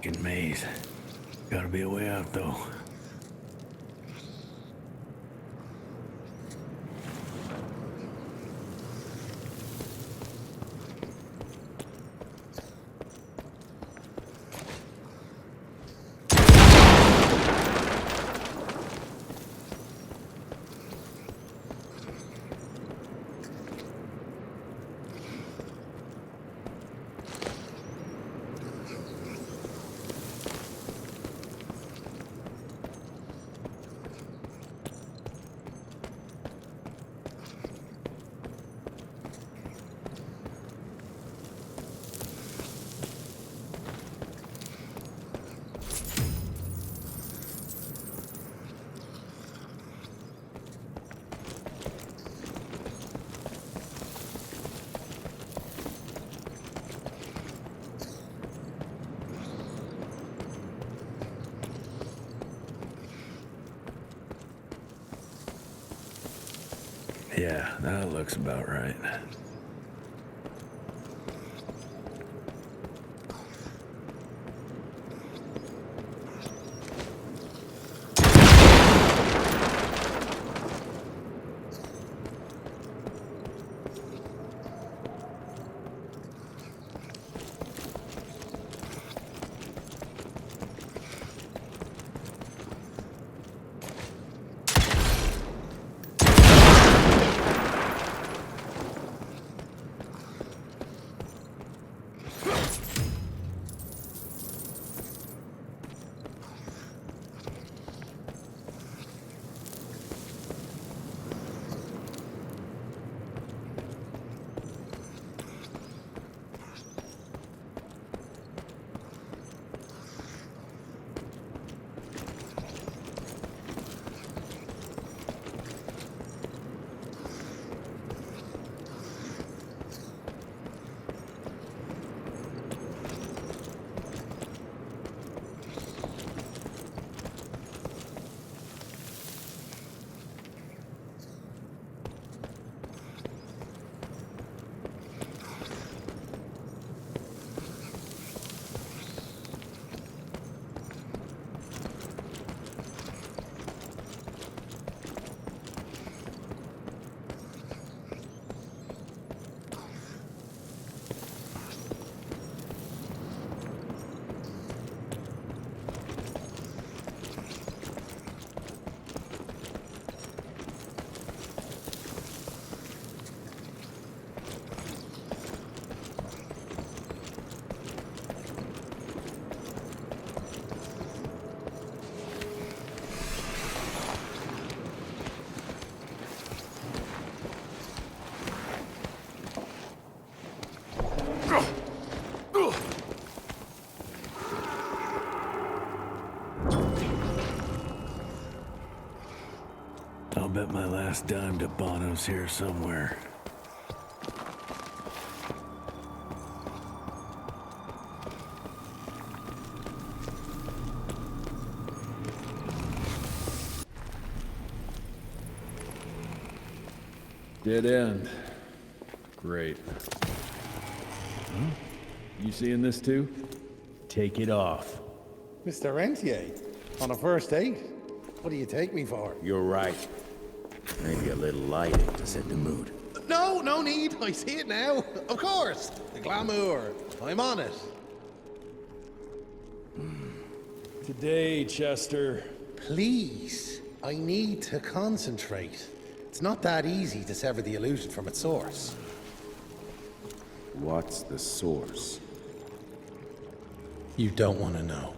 fucking maze. Gotta be a way out, though. Yeah, that looks about right. I'll bet my last dime to Bono's here somewhere. Dead end. Great. Huh? You seeing this too? Take it off. Mr. Rentier, on a first date? What do you take me for? You're right. Maybe a little lighting to set the mood. No, no need. I see it now. Of course. The glamour. I'm on it. Today, Chester. Please. I need to concentrate. It's not that easy to sever the illusion from its source. What's the source? You don't want to know.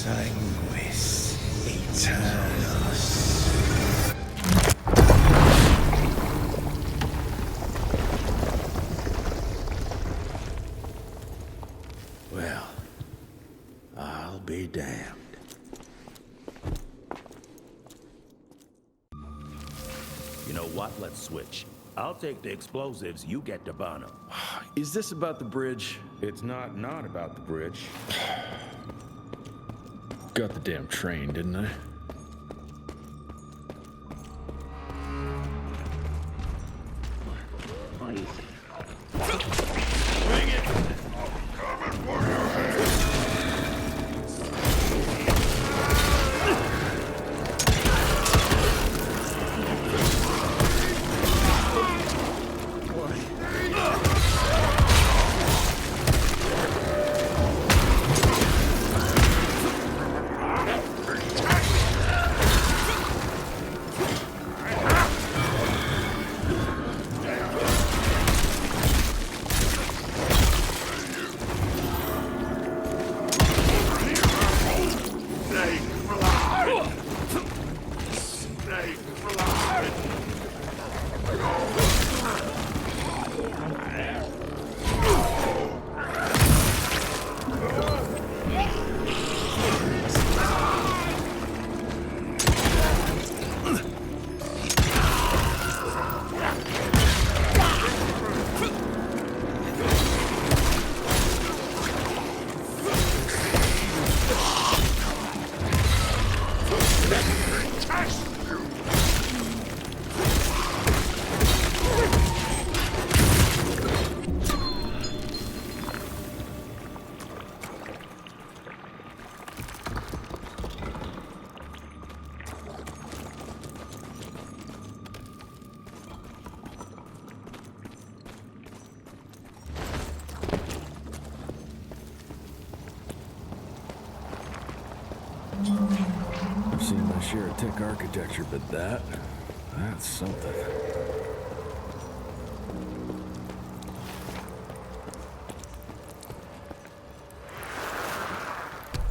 Sanguis Eternus. Well, I'll be damned. You know what? Let's switch. I'll take the explosives, you get the Bono. Is this about the bridge? It's not about the bridge. Got the damn train, didn't I? I've seen my share of tech architecture, but that's something.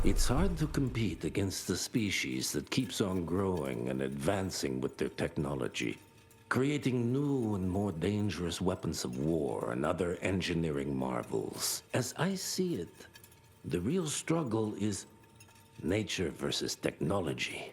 It's hard to compete against the species that keeps on growing and advancing with their technology, creating new and more dangerous weapons of war and other engineering marvels. As I see it, the real struggle is nature versus technology.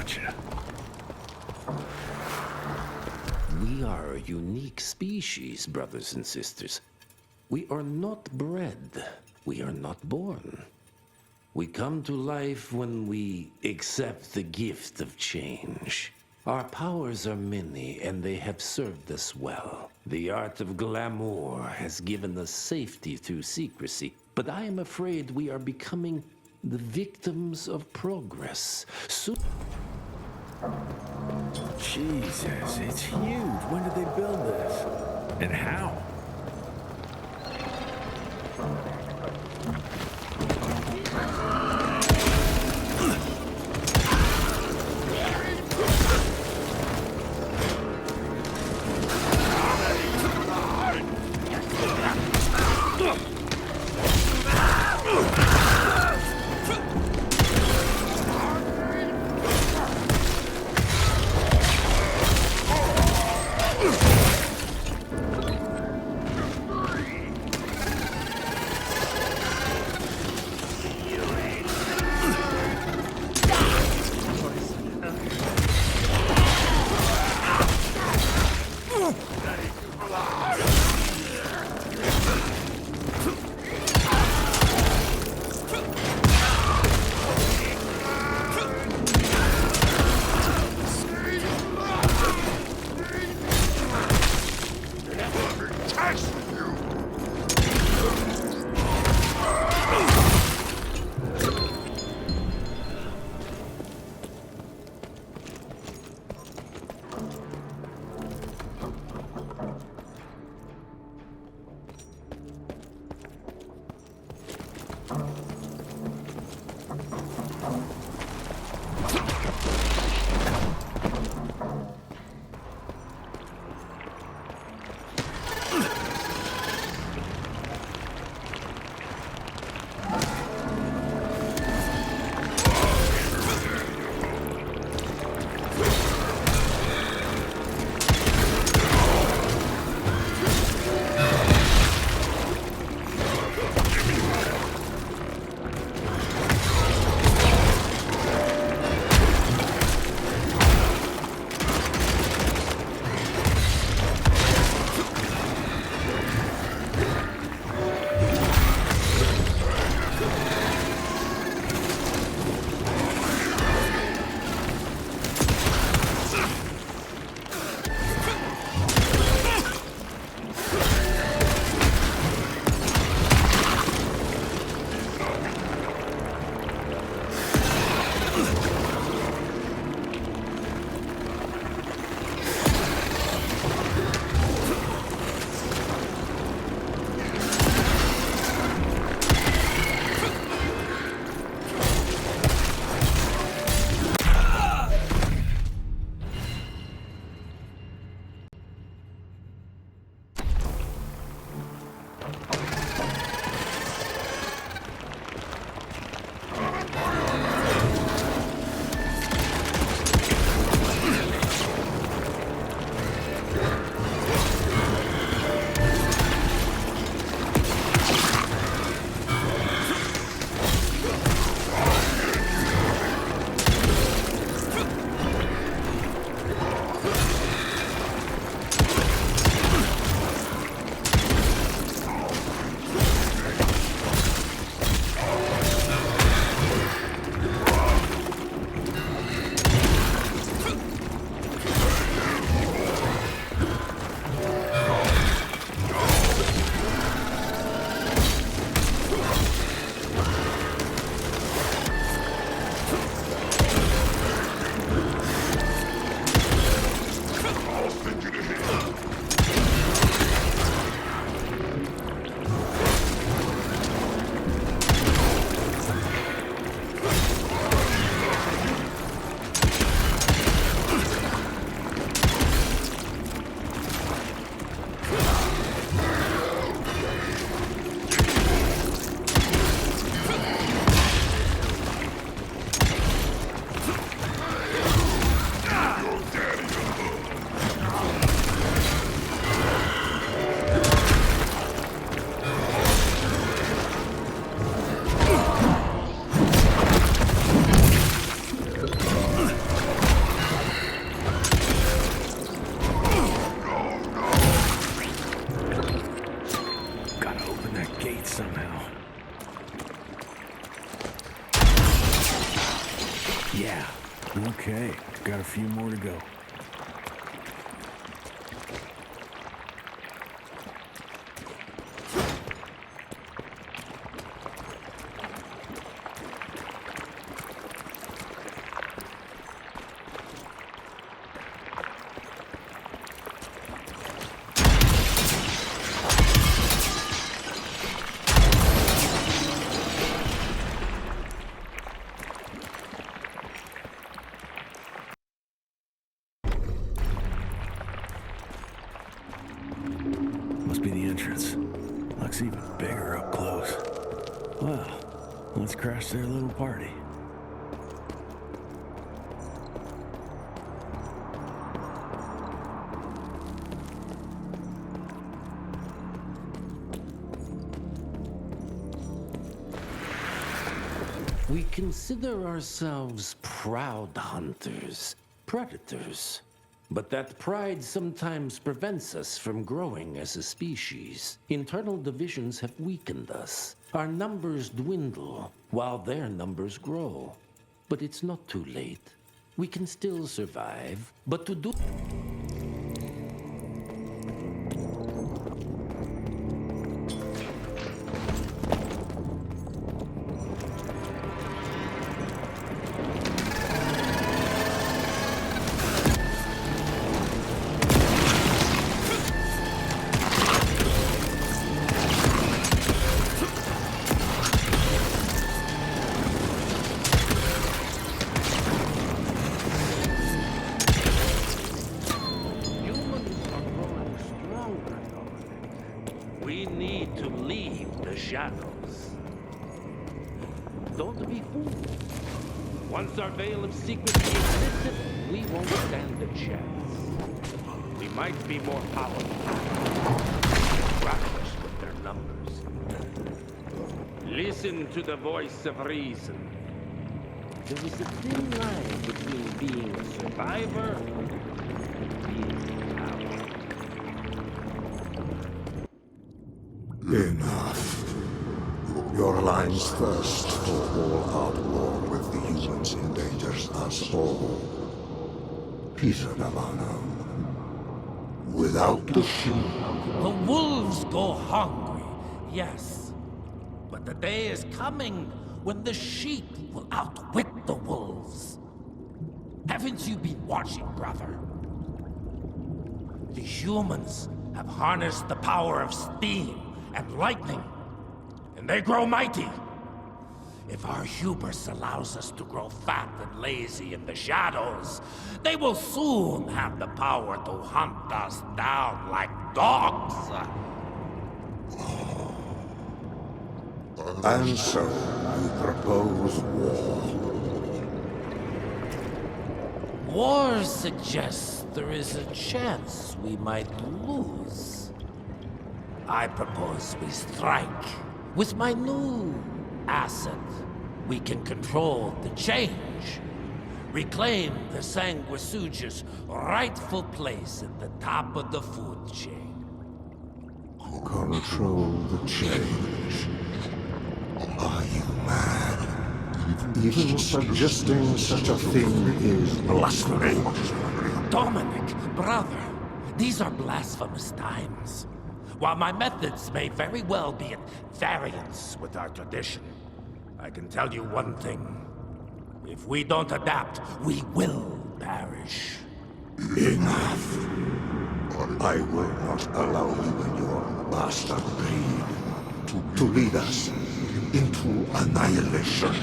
Gotcha. We are a unique species, brothers and sisters. We are not bred. We are not born. We come to life when we accept the gift of change. Our powers are many, and they have served us well. The art of glamour has given us safety through secrecy, but I am afraid we are becoming the victims of progress. Jesus, it's huge. When did they build this? And how? Okay, got a few more to go. Must be the entrance. Looks even bigger up close. Well, let's crash their little party. We consider ourselves proud hunters, predators. But that pride sometimes prevents us from growing as a species. Internal divisions have weakened us. Our numbers dwindle while their numbers grow. But it's not too late. We can still survive, but to do... We need to leave the shadows. Don't be fooled. Once our veil of secrecy is lifted, we won't stand a chance. We might be more powerful, reckless with their numbers. Listen to the voice of reason. There is a thin line between being a survivor and being powerful. Enough. Your alliance thirst for all-out war with the humans endangers us all. Peter Navana. Without the sheep. The wolves go hungry, yes. But the day is coming when the sheep will outwit the wolves. Haven't you been watching, brother? The humans have harnessed the power of steam and lightning, and they grow mighty. If our hubris allows us to grow fat and lazy in the shadows, they will soon have the power to hunt us down like dogs. And so, you propose war. War suggests there is a chance we might lose. I propose we strike. With my new asset, we can control the change. Reclaim the Sanguisuja's rightful place at the top of the food chain. Control the change. Are you mad? Even suggesting such a thing is blasphemy. Dominic, brother, these are blasphemous times. While my methods may very well be at variance with our tradition, I can tell you one thing. If we don't adapt, we will perish. Enough. I will not allow you and your bastard breed to lead us into annihilation.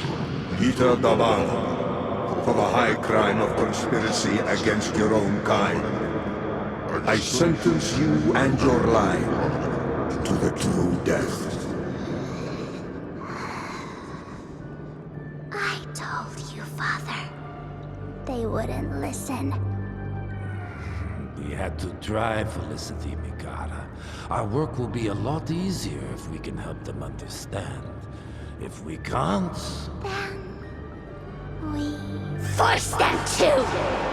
Peter Davana, for the high crime of conspiracy against your own kind, I sentence you and your line to the true death. I told you, Father. They wouldn't listen. We had to try, Felicity Mikata. Our work will be a lot easier if we can help them understand. If we can't... Then... we... force them to!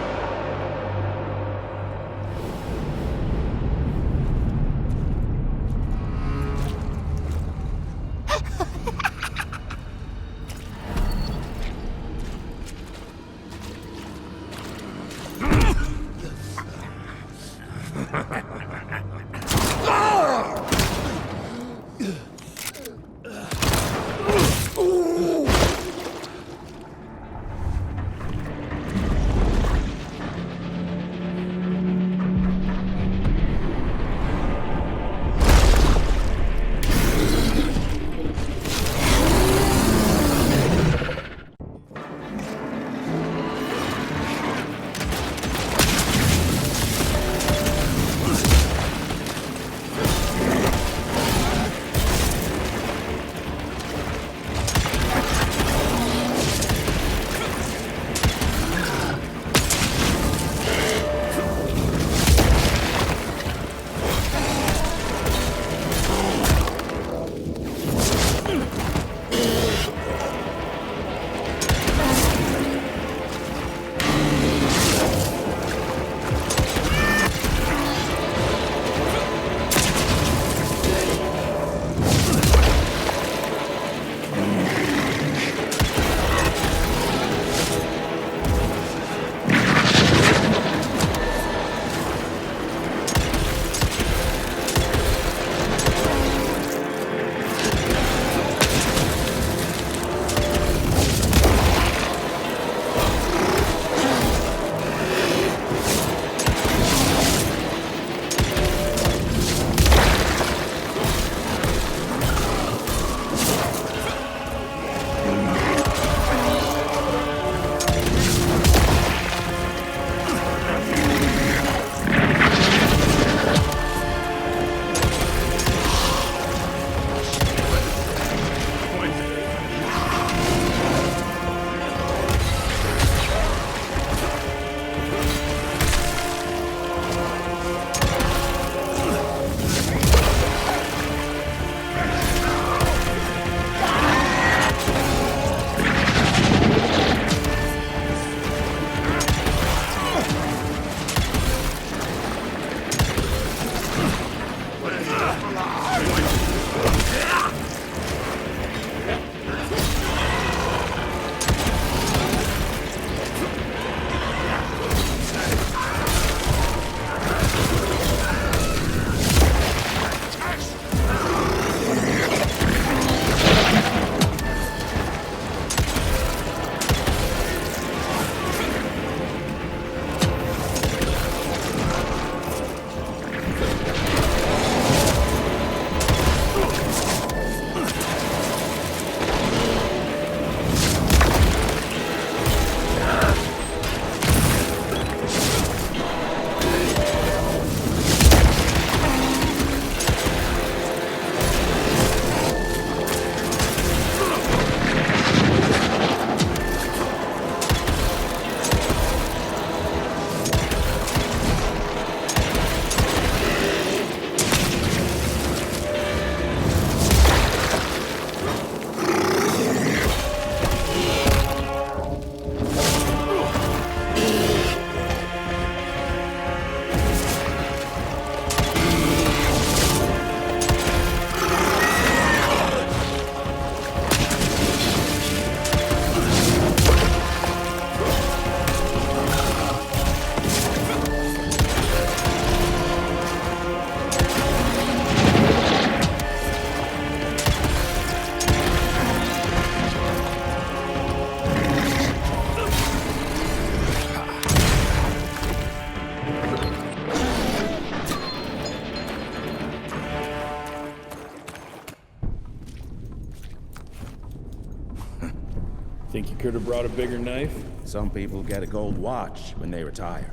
could have brought a bigger knife. Some people get a gold watch when they retire.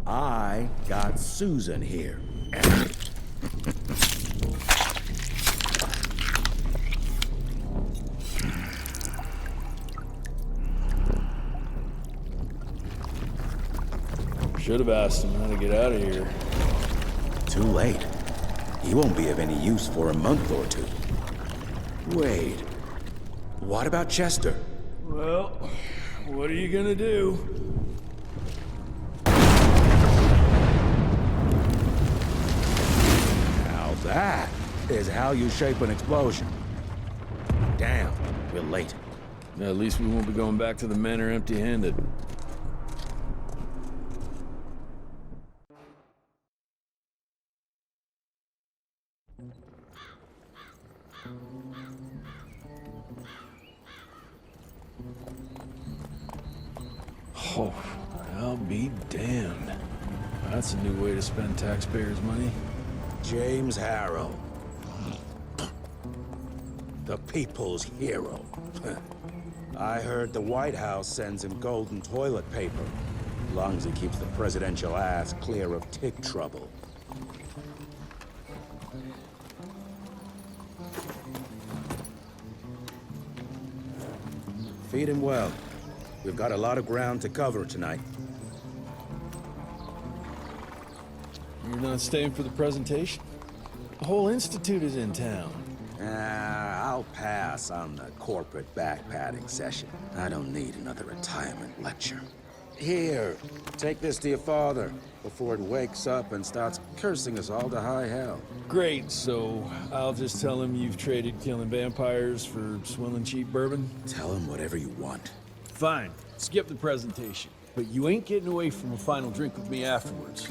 I got Susan here. Should have asked him how to get out of here. Too late. He won't be of any use for a month or two. Wait. What about Chester? Well, what are you gonna do? Now that is how you shape an explosion. Damn, we're late. At least we won't be going back to the manor empty-handed. Oh, I'll be damned. That's a new way to spend taxpayers' money. James Harrow. The people's hero. I heard the White House sends him golden toilet paper. As long as he keeps the presidential ass clear of tick trouble. Feed him well. We've got a lot of ground to cover tonight. You're not staying for the presentation? The whole institute is in town. I'll pass on the corporate backpatting session. I don't need another retirement lecture. Here, take this to your father before it wakes up and starts cursing us all to high hell. Great, so I'll just tell him you've traded killing vampires for swilling cheap bourbon? Tell him whatever you want. Fine, skip the presentation. But you ain't getting away from a final drink with me afterwards.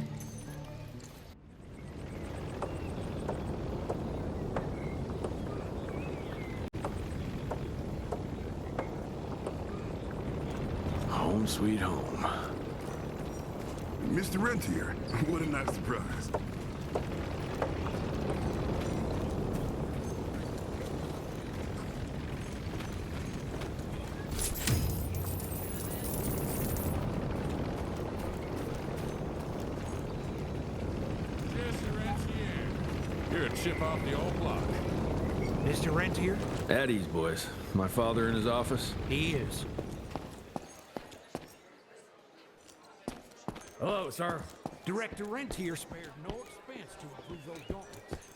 Home sweet home. Mr. Rentier, what a nice surprise. Jesse Rentier. You're a chip off the old block. Mr. Rentier? At ease, boys. My father in his office? He is. Hello, sir. Director Rentier spared no expense to approve those gauntlets.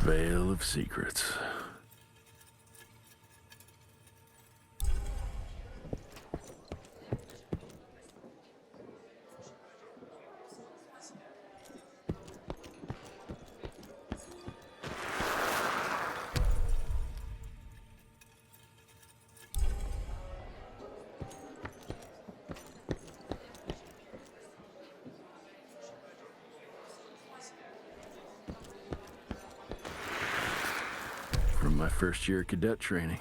Veil of Secrets. From my first year of cadet training.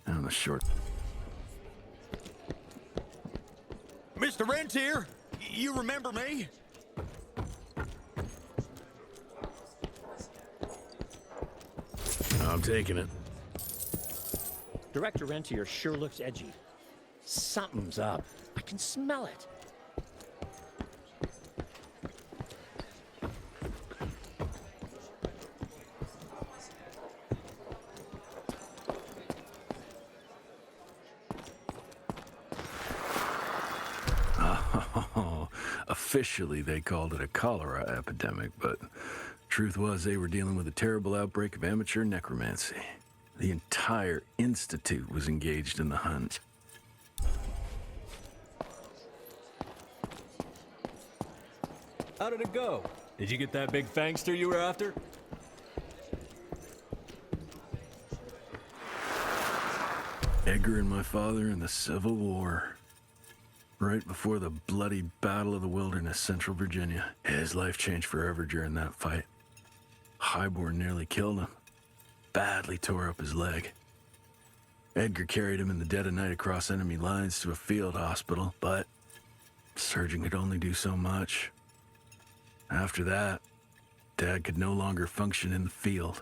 On the short. Mr. Rentier, you remember me? I'm taking it. Director Rentier sure looks edgy. Something's up. I can smell it. Officially, they called it a cholera epidemic, but truth was they were dealing with a terrible outbreak of amateur necromancy. The entire institute was engaged in the hunt. How did it go? Did you get that big fangster you were after? Edgar and my father in the Civil War. Right before the bloody Battle of the Wilderness, Central Virginia. His life changed forever during that fight. Highborn nearly killed him. Badly tore up his leg. Edgar carried him in the dead of night across enemy lines to a field hospital, but the surgeon could only do so much. After that, Dad could no longer function in the field.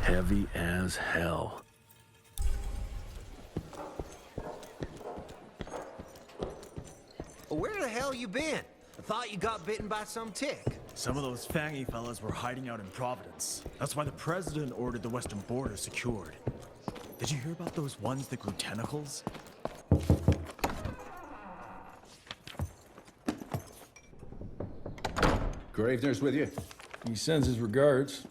Heavy as hell. Well, where the hell you been? I thought you got bitten by some tick. Some of those fangy fellas were hiding out in Providence. That's why the president ordered the western border secured. Did you hear about those ones that grew tentacles? Gravener's with you? He sends his regards.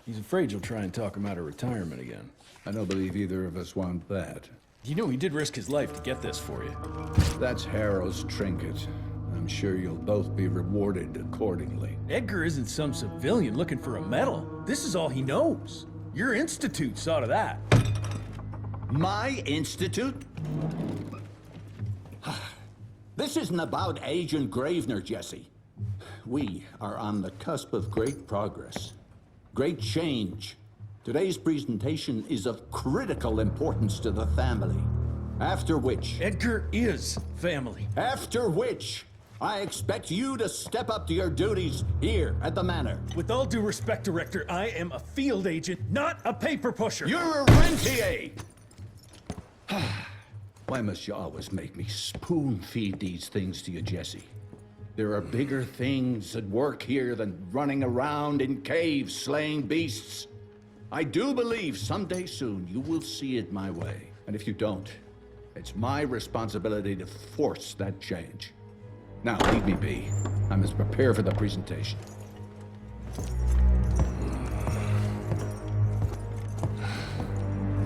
He's afraid you'll try and talk him out of retirement again. I don't believe either of us want that. You know he did risk his life to get this for you. That's Harrow's trinket. I'm sure you'll both be rewarded accordingly. Edgar isn't some civilian looking for a medal. This is all he knows. Your institute saw to that. My institute? This isn't about Agent Gravener, Jesse. We are on the cusp of great progress, great change. Today's presentation is of critical importance to the family. After which... Edgar is family. After which, I expect you to step up to your duties here at the Manor. With all due respect, Director, I am a field agent, not a paper pusher. You're a rentier! Why must you always make me spoon-feed these things to you, Jesse? There are bigger things at work here than running around in caves slaying beasts. I do believe someday soon you will see it my way. And if you don't, it's my responsibility to force that change. Now, leave me be. I must prepare for the presentation.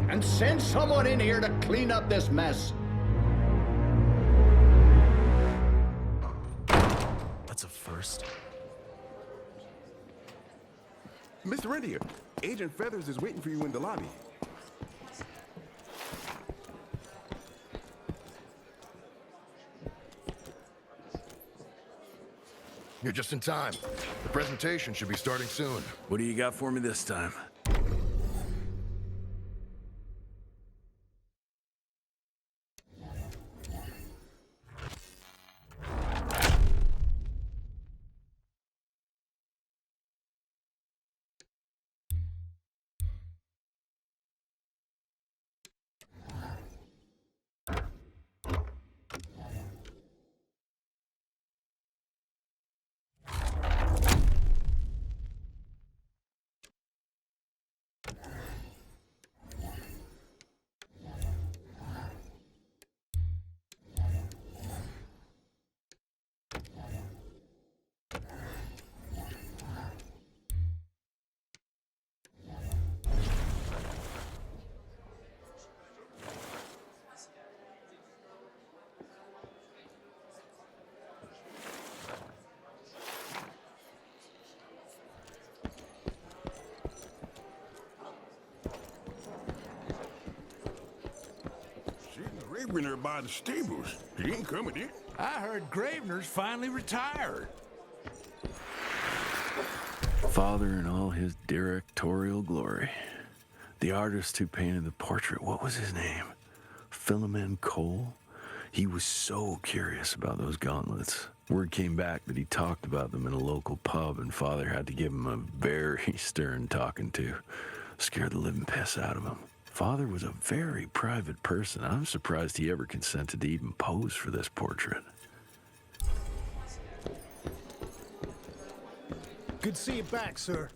And send someone in here to clean up this mess. That's a first. Mr. Rentier, Agent Feathers is waiting for you in the lobby. You're just in time. The presentation should be starting soon. What do you got for me this time? Gravener by the stables. He ain't coming in. I heard Gravener's finally retired. Father in all his directorial glory. The artist who painted the portrait, what was his name? Philomen Cole? He was so curious about those gauntlets. Word came back that he talked about them in a local pub, and Father had to give him a very stern talking to. Scared the living piss out of him. Father was a very private person. I'm surprised he ever consented to even pose for this portrait. Good to see you back, sir.